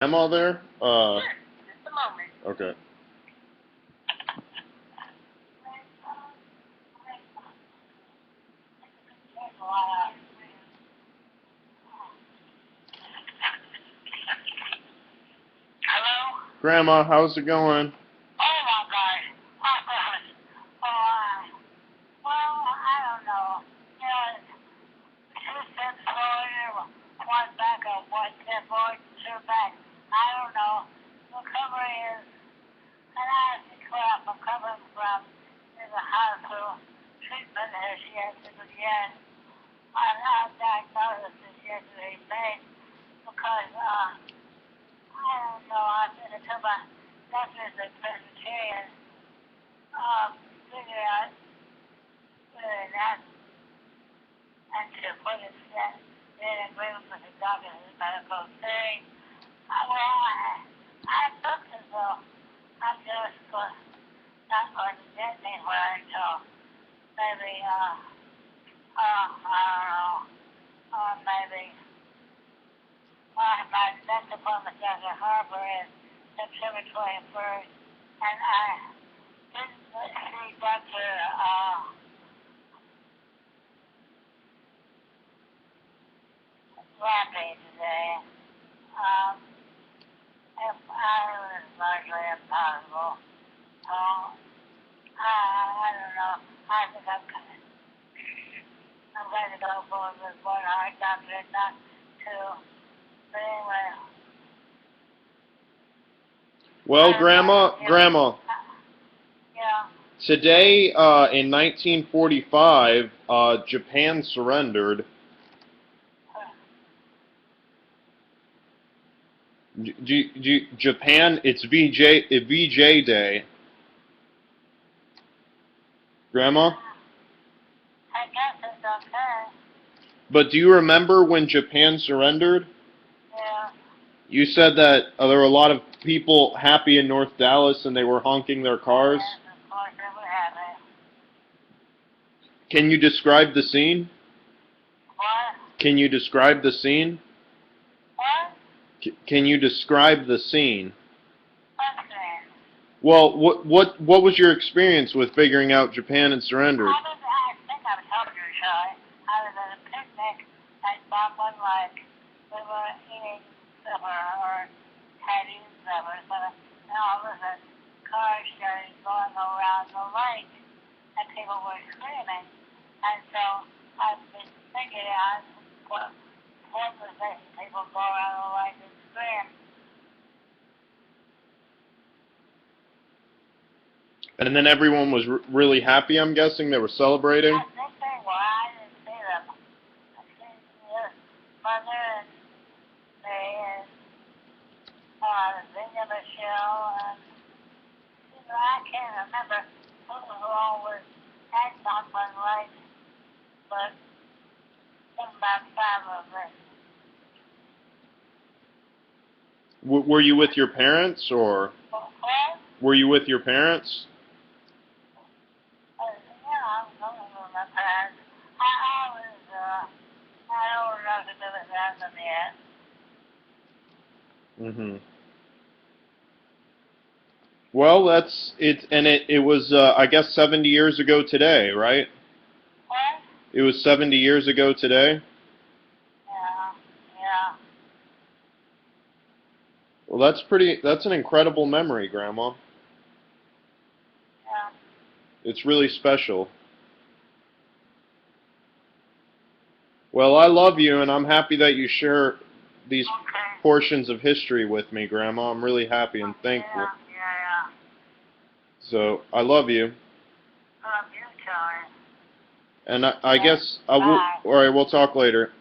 Grandma there? Sure, just a moment. Okay. Hello? Grandma, how's it going? Oh my gosh. Well, I don't know. You know, two steps forward, one back, or one step forward, two back. I don't know. Recovery is, and I have to crap. I'm coming from in the hospital treatment here. She has to begin. I diagnosed this yesterday late because, I don't know, I've been to my doctor's a Presbyterian, figure out really that, and to put it that in agreement with the doctor's medical thing. I looked as though I'm just not going to get anywhere until maybe, I don't know, maybe. My next appointment at the harbor is September 21st, and I didn't see Dr. Lappy today. If I was largely impossible. I don't know. I think I'm going to go forward with one heart doctor, not two. But anyway, Well, Grandma, yeah. today, in 1945, Japan surrendered. Japan, it's VJ Day. Grandma? I guess it's okay. But do you remember when Japan surrendered? Yeah. You said that there were a lot of people happy in North Dallas and they were honking their cars. Yes, of course, it would happen. Can you describe the scene? What? Can you describe the scene? What? Can you describe the scene? What scene? Well, what was your experience with figuring out Japan had surrendered? I think I've told you, Charlie. I was at a picnic at Bobwood Lake. We were eating supper or had eaten supper, and all of a sudden, cars started going around the lake, and people were screaming. And so I've been thinking out what was making people go around the lake and scream. And then everyone was really happy, I'm guessing. They were celebrating. I think they were. I didn't see them. I seen his mother and me and Zena Michelle and I can't remember who all was at Southland Lake, but about five of us. Were you with your parents, or What? were you with your parents? Yeah, I'm going with my parents. I was, I don't know to do it random yet. Well, that's it, and it was I guess 70 years ago today, right? What? It was 70 years ago today. Yeah, yeah. Well, that's an incredible memory, Grandma. Yeah. It's really special. Well, I love you, and I'm happy that you share these Okay. portions of history with me, Grandma. I'm really happy and thankful. Yeah. So, I love you. Love you, Charlie. And I guess I will. All right, we'll talk later.